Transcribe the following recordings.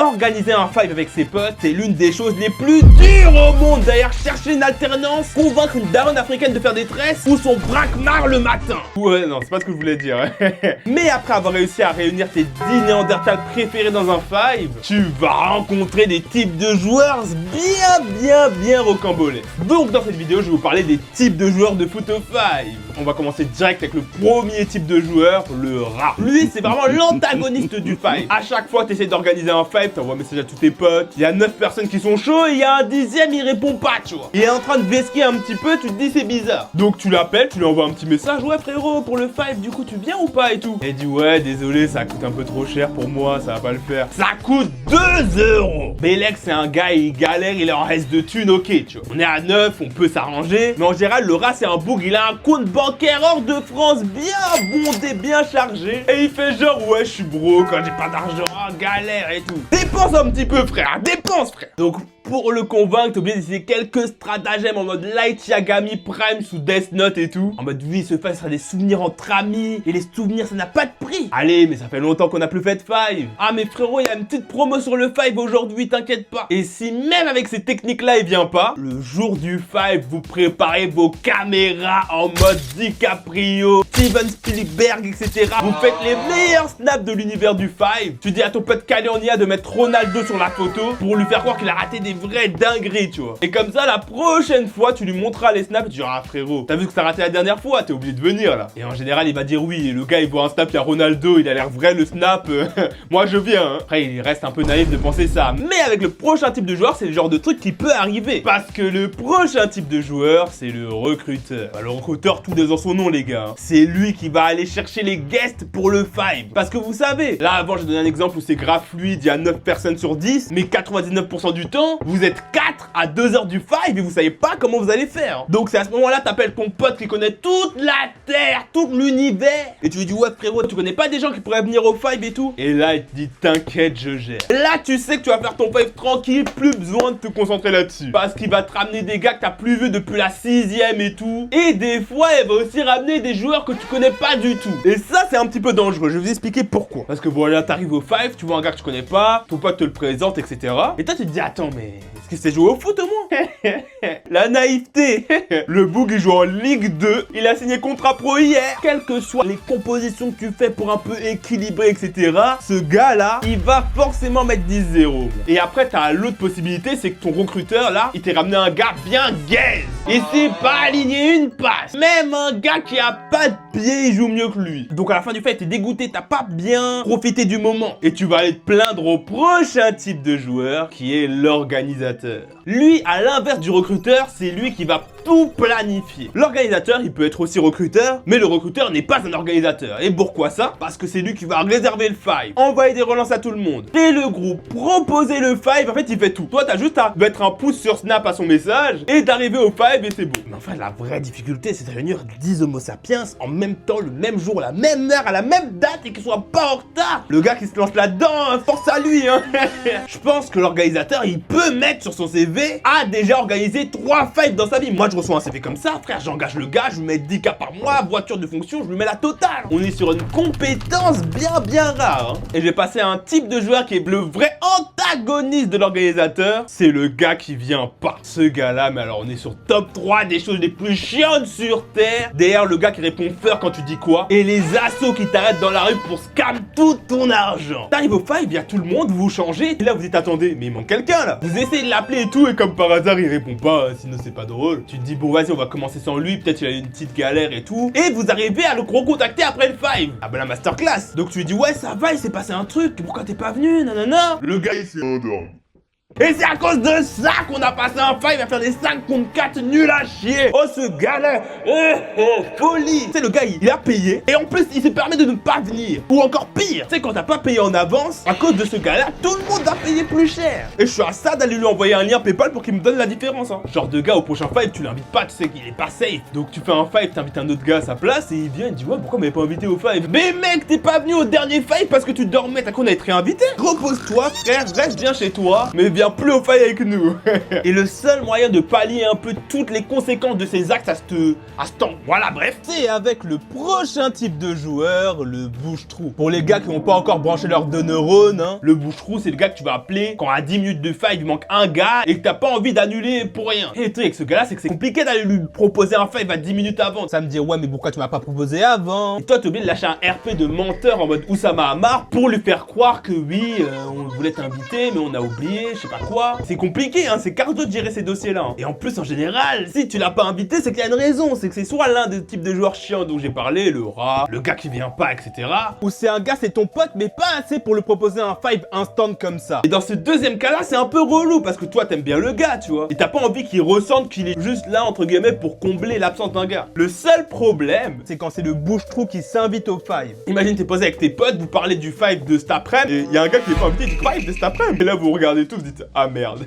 Organiser un five avec ses potes, c'est l'une des choses les plus dures au monde. D'ailleurs, chercher une alternance, convaincre une daronne africaine de faire des tresses ou son braquemar le matin. Ouais, non, c'est pas ce que je voulais dire. Mais après avoir réussi à réunir tes 10 néandertals préférés dans un five, tu vas rencontrer des types de joueurs bien rocambolesques. Donc dans cette vidéo, je vais vous parler des types de joueurs de foot au five. On va commencer direct avec le premier type de joueur, le rat. Lui, c'est vraiment l'antagoniste du five. À chaque fois que tu essaies d'organiser un five, tu envoies un message à tous tes potes. Il y a 9 personnes qui sont chauds et il y a un 10e, il répond pas, tu vois. Il est en train de vesquer un petit peu, tu te dis c'est bizarre. Donc tu l'appelles, tu lui envoies un petit message. Ouais frérot, pour le five, du coup tu viens ou pas et tout. Et il dit ouais, désolé, ça coûte un peu trop cher pour moi, ça va pas le faire. Ça coûte 2 €. Belek, c'est un gars, il galère, il est en reste de thunes, ok, tu vois. On est à 9, on peut s'arranger. Mais en général, le rat, c'est un boug, il a un compte bancaire hors de France bien bondé, bien chargé. Et il fait genre, ouais, je suis broke, quand j'ai pas d'argent, galère et tout. Dépense un petit peu, frère, dépense, frère. Donc, pour le convaincre, t'es obligé d'essayer quelques stratagèmes en mode Light Yagami Prime sous Death Note et tout. En mode, oui, ce five sera des souvenirs entre amis. Et les souvenirs, ça n'a pas de prix. Allez, mais ça fait longtemps qu'on n'a plus fait de five. Ah, mais frérot, il y a une petite promo sur le five aujourd'hui, t'inquiète pas. Et si même avec ces techniques-là, il vient pas, le jour du five, vous préparez vos caméras en mode DiCaprio, Steven Spielberg, etc. Vous faites les meilleurs snaps de l'univers du five. Tu dis à ton pote Kaliania de mettre Ronaldo sur la photo pour lui faire croire qu'il a raté des vraies dingueries, tu vois. Et comme ça, la prochaine fois, tu lui montreras les snaps et tu diras, ah, frérot, t'as vu que ça a raté la dernière fois, t'es obligé de venir là. Et en général, il va dire oui. Et le gars, il voit un snap, il y a Ronaldo, il a l'air vrai le snap. Moi, je viens. Hein. Après, il reste un peu naïf de penser ça. Mais avec le prochain type de joueur, c'est le genre de truc qui peut arriver. Parce que le prochain type de joueur, c'est le recruteur. Bah, le recruteur, tout dans son nom, les gars. Hein. C'est lui qui va aller chercher les guests pour le five. Parce que vous savez, là, avant, j'ai donné un exemple où c'est grave fluide, il y a 9 personnes sur 10, mais 99% du temps, vous êtes 4 à 2 heures du five et vous savez pas comment vous allez faire. Donc c'est à ce moment-là, t'appelles ton pote qui connaît toute la terre, tout l'univers. Et tu lui dis, ouais frérot, tu connais pas des gens qui pourraient venir au five et tout? Et là, il te dit, t'inquiète, je gère. Là, tu sais que tu vas faire ton five tranquille, plus besoin de te concentrer là-dessus. Parce qu'il va te ramener des gars que t'as plus vu depuis la 6e et tout. Et des fois, il va aussi ramener des joueurs que tu connais pas du tout. Et ça, c'est un petit peu dangereux. Je vais vous expliquer pourquoi. Parce que voilà, t'arrives au five, tu vois un gars que tu connais pas, ton pote te le présente, etc. Et toi, tu te dis, attends, mais est-ce que c'est joué au foot au moins? La naïveté. Le boug il joue en Ligue 2. Il a signé contrat pro hier. Quelles que soient les compositions que tu fais pour un peu équilibrer, etc. Ce gars là, il va forcément mettre 10-0. Et après, t'as l'autre possibilité, c'est que ton recruteur là, il t'est ramené un gars bien gaze. Et c'est pas aligné une passe. Même un gars qui a pas de pied, il joue mieux que lui. Donc à la fin du fait, t'es dégoûté, t'as pas bien profité du moment. Et tu vas aller te plaindre au prochain type de joueur qui est l'organisateur. Lui, à l'inverse du recruteur, c'est lui qui va tout planifier. L'organisateur, il peut être aussi recruteur, mais le recruteur n'est pas un organisateur. Et pourquoi ça? Parce que c'est lui qui va réserver le five, envoyer des relances à tout le monde, créer le groupe, proposer le five, en fait, il fait tout. Toi, t'as juste à mettre un pouce sur Snap à son message et d'arriver au five et c'est beau. Mais enfin, la vraie difficulté, c'est de réunir 10 homo sapiens en même temps, le même jour, la même heure, à la même date et qu'ils soient pas en retard. Le gars qui se lance là-dedans, force à lui, hein. Je pense que l'organisateur, il peut mettre sur son CV, a déjà organisé 3 fives dans sa vie. Moi, je reçois un CV comme ça, frère, j'engage le gars, je lui mets 10 cas par mois, voiture de fonction, je lui mets la totale. On est sur une compétence bien rare. Hein. Et je vais passer à un type de joueur qui est le vrai antagoniste de l'organisateur, c'est le gars qui vient pas. Ce gars-là, mais alors on est sur top 3 des choses les plus chiantes sur Terre. Derrière le gars qui répond feur quand tu dis quoi, et les assos qui t'arrêtent dans la rue pour scam tout ton argent. T'arrives au five, il y a tout le monde, vous changez, et là vous dites attendez, mais il manque quelqu'un là. Vous essayez de l'appeler et tout, et comme par hasard il répond pas, sinon c'est pas drôle. Tu te dis bon vas-y on va commencer sans lui, peut-être il a une petite galère et tout, et vous arrivez à le recontacter après le five. Ah bah la masterclass. Donc tu lui dis ouais ça va, il s'est passé un truc, pourquoi t'es pas venu, nanana. Le gars il s'est endormi. Et c'est à cause de ça qu'on a passé un five à faire des 5 contre 4 nuls à chier. Oh ce gars-là, folie. Tu sais le gars il a payé et en plus il se permet de ne pas venir. Ou encore pire, tu sais quand t'as pas payé en avance, à cause de ce gars-là, tout le monde a payé plus cher. Et je suis à ça d'aller lui envoyer un lien PayPal pour qu'il me donne la différence. Hein. Genre de gars au prochain five tu l'invites pas, tu sais qu'il est pas safe. Donc tu fais un five, t'invites un autre gars à sa place et il vient il dit ouais pourquoi m'avez pas invité au five. Mais mec t'es pas venu au dernier five parce que tu dormais, t'as qu'on a été réinvité. Repose-toi frère, reste bien chez toi, mais viens vient plus au fight avec nous. Et le seul moyen de pallier un peu toutes les conséquences de ces actes à ce temps, voilà, bref, c'est avec le prochain type de joueur, le bouche-trou. Pour les gars qui n'ont pas encore branché leurs 2 neurones, hein, le bouche-trou, c'est le gars que tu vas appeler quand à 10 minutes de fight, il manque un gars et que t'as pas envie d'annuler pour rien. Et le truc avec ce gars-là, c'est que c'est compliqué d'aller lui proposer un fight à 10 minutes avant. Ça me dit, ouais, mais pourquoi tu m'as pas proposé avant? Et toi, t'es obligé de lâcher un RP de menteur en mode Oussama Hamar pour lui faire croire que oui, on voulait t'inviter, mais on a oublié, je sais pas quoi. C'est compliqué, hein, c'est cardio de gérer ces dossiers-là. Hein. Et en plus, en général, si tu l'as pas invité, c'est qu'il y a une raison. C'est que c'est soit l'un des types de joueurs chiants dont j'ai parlé, le rat, le gars qui vient pas, etc. Ou c'est un gars, c'est ton pote, mais pas assez pour lui proposer un fight instant comme ça. Et dans ce deuxième cas-là, c'est un peu relou parce que toi, t'aimes bien le gars, tu vois. Et t'as pas envie qu'il ressente qu'il est juste là, entre guillemets, pour combler l'absence d'un gars. Le seul problème, c'est quand c'est le bouche-trou qui s'invite au five. Imagine, t'es posé avec tes potes, vous parlez du five de cet après-midi, et il y a un gars qui est pas invité du five de cet après-midi. Et là, vous regardez tous, vous dites, ah merde,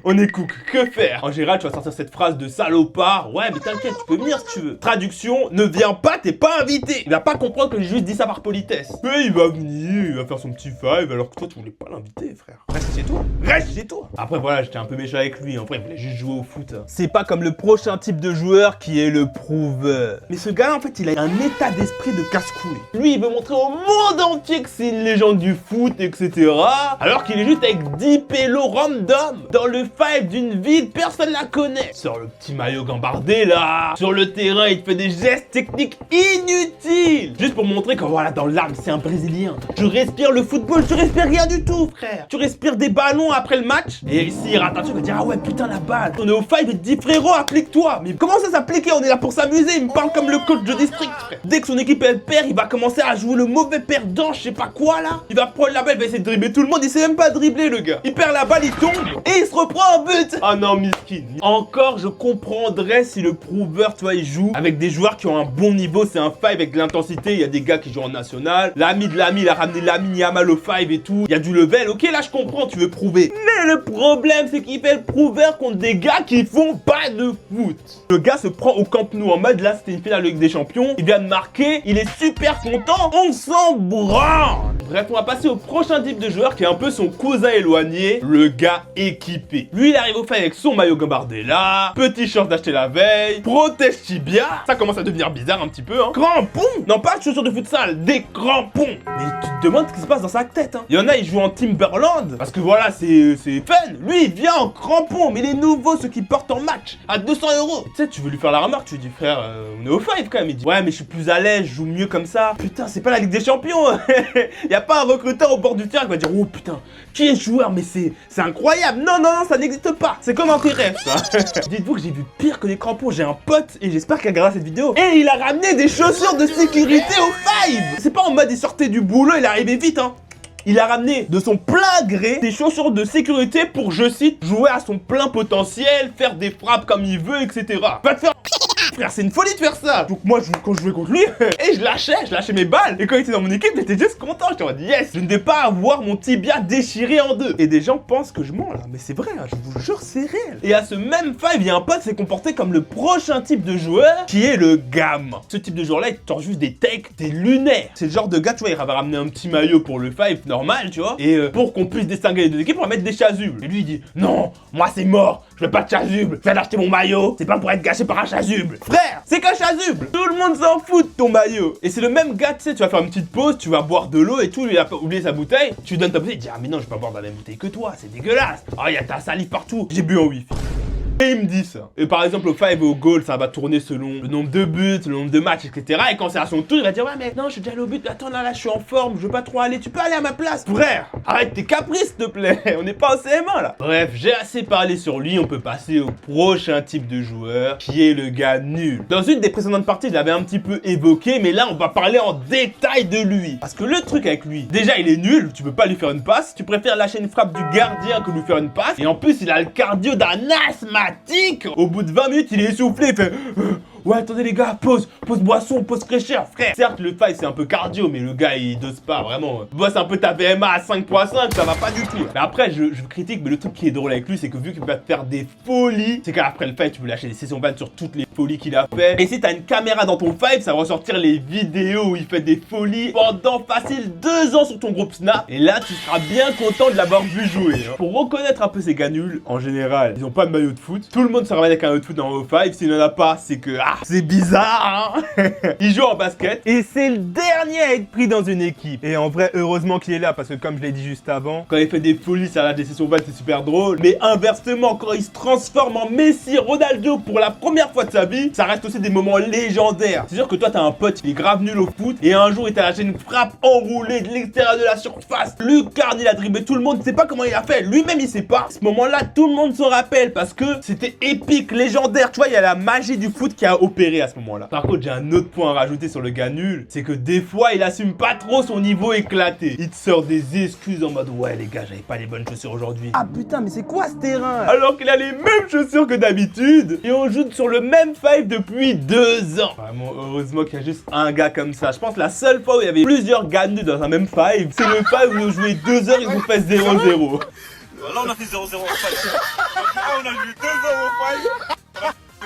on est cook, que faire? En général, tu vas sortir cette phrase de salopard, ouais, mais t'inquiète, tu peux venir si tu veux. Traduction, ne viens pas, t'es pas invité. Il va pas comprendre que j'ai juste dit ça par politesse. Mais il va venir, il va faire son petit five, alors que toi, tu voulais pas l'inviter, frère. Reste chez toi, reste chez toi. Après, voilà, j'étais un peu méchant avec lui, en vrai, il voulait juste jouer au foot. C'est pas comme le prochain type de joueur qui est le prouveur. Mais ce gars-là, en fait, il a un état d'esprit de casse-couille. Lui, il veut montrer au monde entier que c'est une légende du foot, etc. Alors qu'il est juste avec 10 pélos random dans le five d'une ville, personne la connaît. Sors le petit maillot gambardé là. Sur le terrain, il te fait des gestes techniques inutiles. Juste pour montrer que voilà, dans l'âme, c'est un Brésilien. Tu respires le football, tu respires rien du tout, frère. Tu respires des ballons après le match. Et s'il rate un truc, il va dire, ah ouais, putain, la balle. On est au five, il te dit, frérot, applique-toi. Mais comment ça s'appliquer? On est là pour s'amuser. Il me parle comme le coach de district, frère. Dès que son équipe elle perd, il va commencer à jouer le mauvais perdant, je sais pas quoi là. Il va prendre la balle, il va essayer de dribbler tout le monde. Il sait même pas dribbler, le gars. Il perd la balle, il tombe et il se reprend en but. Ah non, miskin. Encore, je comprendrais si le prouveur, tu vois, il joue avec des joueurs qui ont un bon niveau. C'est un five avec de l'intensité. Il y a des gars qui jouent en national. L'ami de l'ami, il a ramené l'ami Yamal au five et tout. Il y a du level. Ok, là, je comprends, tu veux prouver. Mais le problème, c'est qu'il fait le prouveur contre des gars qui font pas de foot. Le gars se prend au Camp Nou en mode là, c'était une finale de Ligue des Champions. Il vient de marquer. Il est super content. On s'en branle. Bref, on va passer au prochain type de joueur qui est un peu son cousin éloigné, le gars équipé. Lui, il arrive au fight avec son maillot gambardé là, petit short d'acheter la veille, protège tibia, ça commence à devenir bizarre un petit peu, hein. Crampons, non pas de chaussures de futsal, des crampons. Mais tu te demandes ce qui se passe dans sa tête, hein. Il y en a, ils jouent en Timberland, parce que voilà, c'est fun. Lui, il vient en crampons, mais les nouveaux, ceux qui portent en match, à 200 €. Tu sais, tu veux lui faire la remarque, tu lui dis, frère, on est au five quand même. Il dit, ouais, mais je suis plus à l'aise, je joue mieux comme ça. Putain, c'est pas la Ligue des Champions. Y a pas un recruteur au bord du terrain qui va dire, oh putain, qui est ce joueur, mais c'est incroyable. Non, non, non, ça n'existe pas. C'est comme dans tes rêves, ça. Dites-vous que j'ai vu pire que les crampons. J'ai un pote et j'espère qu'il regardera cette vidéo. Et il a ramené des chaussures de sécurité au five. C'est pas en mode il sortait du boulot, il est arrivé vite, hein. Il a ramené de son plein gré des chaussures de sécurité pour, je cite, jouer à son plein potentiel, faire des frappes comme il veut, etc. Va te faire... Frère, c'est une folie de faire ça. Donc moi, quand je jouais contre lui, et je lâchais mes balles. Et quand il était dans mon équipe, j'étais juste content. J'étais en mode, yes, je ne vais pas avoir mon tibia déchiré en deux. Et des gens pensent que je mens là, mais c'est vrai, hein, je vous jure, c'est réel. Et à ce même five, il y a un pote qui s'est comporté comme le prochain type de joueur, qui est le gamin. Ce type de joueur-là, il tord juste des takes, des lunaires. C'est le genre de gars, tu vois, il va ramener un petit maillot pour le five normal, tu vois. Et pour qu'on puisse distinguer les deux équipes, on va mettre des chasubles. Et lui, il dit, non, moi c'est mort, je veux pas de chasuble. Je viens d'acheter mon maillot, c'est pas pour être gâché par un chasuble. Frère, c'est qu'un chasuble. Tout le monde s'en fout de ton maillot. Et c'est le même gars, tu sais, tu vas faire une petite pause, tu vas boire de l'eau et tout, lui il a pas oublié sa bouteille, tu lui donnes ta bouteille, il dit, ah mais non, je vais pas boire dans la même bouteille que toi, c'est dégueulasse. Oh, il y a ta salive partout. J'ai bu en wifi. Et il me dit ça. Et par exemple, au five et au goal, ça va tourner selon le nombre de buts, le nombre de matchs, etc. Et quand c'est à son tour, il va dire, ouais, mais non, je suis déjà allé au but. Attends, là, je suis en forme, je veux pas trop aller. Tu peux aller à ma place. Frère, arrête tes caprices, s'il te plaît. On n'est pas au CM1, là. Bref, j'ai assez parlé sur lui. On peut passer au prochain type de joueur, qui est le gars nul. Dans une des précédentes parties, je l'avais un petit peu évoqué, mais là, on va parler en détail de lui. Parce que le truc avec lui, déjà, il est nul. Tu peux pas lui faire une passe. Tu préfères lâcher une frappe du gardien que lui faire une passe. Et en plus, il a le cardio d'un asthmatique. Au bout de 20 minutes, il est essoufflé, il fait Ouais, attendez les gars, pause boisson, pause fraîcheur, frère. Certes, le fight c'est un peu cardio, mais le gars il dose pas vraiment. Bah, c'est un peu ta VMA à 5.5, ça va pas du tout. Mais après, je critique, mais le truc qui est drôle avec lui, c'est que vu qu'il va te faire des folies, c'est qu'après le fight, tu peux lâcher des sessions ban sur toutes les folies qu'il a fait. Et si t'as une caméra dans ton fight, ça va ressortir les vidéos où il fait des folies pendant facile 2 ans sur ton groupe Snap. Et là, tu seras bien content de l'avoir vu jouer. Hein. Pour reconnaître un peu ces gars nuls, en général, ils ont pas de maillot de foot. Tout le monde se ramène avec un maillot de foot dans O5. S'il n'en a pas, c'est que c'est bizarre. Hein. Il joue en basket et c'est le dernier à être pris dans une équipe. Et en vrai, heureusement qu'il est là parce que comme je l'ai dit juste avant, quand il fait des folies, ça lâche des sessions ban, c'est super drôle. Mais inversement, quand il se transforme en Messi, Ronaldo pour la première fois de sa vie, ça reste aussi des moments légendaires. C'est sûr que toi, t'as un pote, il est grave nul au foot et un jour, il t'a lâché une frappe enroulée de l'extérieur de la surface. Lucarne, il a dribblé tout le monde. Tu sais pas comment il a fait. Lui-même, il sait pas. À ce moment-là, tout le monde s'en rappelle parce que c'était épique, légendaire. Tu vois, il y a la magie du foot qui a opéré à ce moment-là. Par contre, j'ai un autre point à rajouter sur le gars nul. C'est que des fois, il assume pas trop son niveau éclaté. Il te sort des excuses en mode ouais, les gars, j'avais pas les bonnes chaussures aujourd'hui. Ah putain, mais c'est quoi ce terrain? Alors qu'il a les mêmes chaussures que d'habitude. Et on joue sur le même five depuis 2 ans. Vraiment, heureusement qu'il y a juste un gars comme ça. Je pense que la seule fois où il y avait plusieurs gars nuls dans un même five, c'est le five où ils ont joué 2 heures, ils ont fait 0-0. Là, on a fait 0-0 au fight. Là, on a joué 2 heures au fight.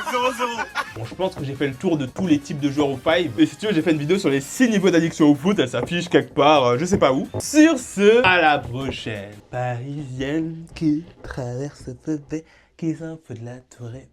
0-0. Bon, je pense que j'ai fait le tour de tous les types de joueurs au five. Et si tu veux, j'ai fait une vidéo sur les 6 niveaux d'addiction au foot. Elle s'affiche quelque part, je sais pas où. Sur ce, à la prochaine. Parisienne qui traverse le qui s'en fout de la tourée.